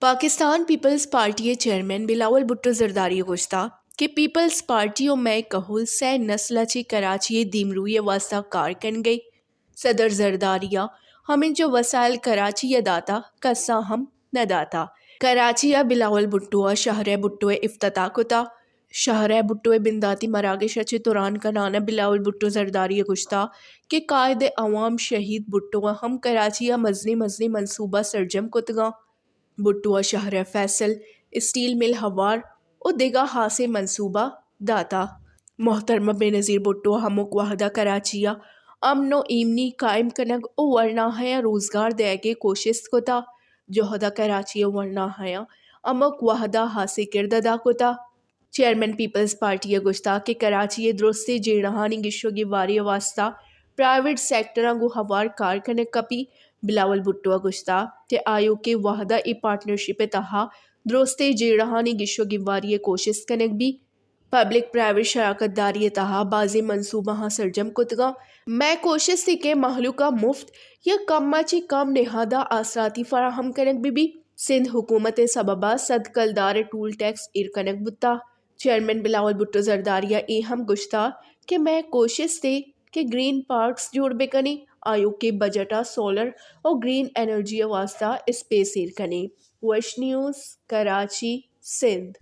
Pakistan Peoples Party chairman Bilawal Bhutto Zardari गोश्ता कि Peoples party मैं कहूल सै नस्लाची कराची दीमरूय वास्ता कार कन गई सदर जरदारिया हमें जो वसाइल कराची दाता कस्सा हम न दाता कराची बिलावल भुट्टो शहर भुट्टो इफ्तता कुता शहर भुट्टो बिंदाती मरागश तुरान का नाना बिलावल भुट्टो जरदारी गुश्ता कि कायद अवाम शहीद भुट्टो हम कराची मजनी मजनी मंसूबा सरजम कुतगा भुट्टो शहर फैसल स्टील मिल हवार और दिगा हासे मंसूबा दाता मोहतरमा बेनज़ीर भुट्टो हमुक वाहदा कराचिया अमनो इमनी कायम कनग ओ वरना है रोजगार देगे कोशिश कोता जोहदा कराची वरना है अमुक वाहदा हासे किरददा कोता चेयरमैन पीपल्स पार्टी गुश्ता के कराची दुरुस्ती जेड़हानी गिशोगी वारी वास्ता प्राइवेट सेक्टर गो हवार कार कने कपी बिलावल भुट्टो गुश्ता ते आयो के वाहदा ई पार्टनरशिप तहा दुरुस्ती जेड़हानी गिशोगी वारी कोशिश कने भी पब्लिक प्राइवेट शराकत दारी तहा बाजी मंसूबा हाँ सरजम कुतगा मैं कोशिश थी के महलूका मुफ्त या कम माची कम निहादा आसराती फराहम कनक भी सिंध हुकूमत सबबा सदकलदार टूल टैक्स इरकनक बुत्ता चेयरमैन बिलावल भुट्टो जरदारिया ए हम गुश्ता कि मैं कोशिश थी कि ग्रीन पार्क्स जोड़ बेकनी आयोग के बजटा सोलर और ग्रीन एनर्जी वास्ता स्पेस इरकनी वश न्यूज़ कराची सिंध।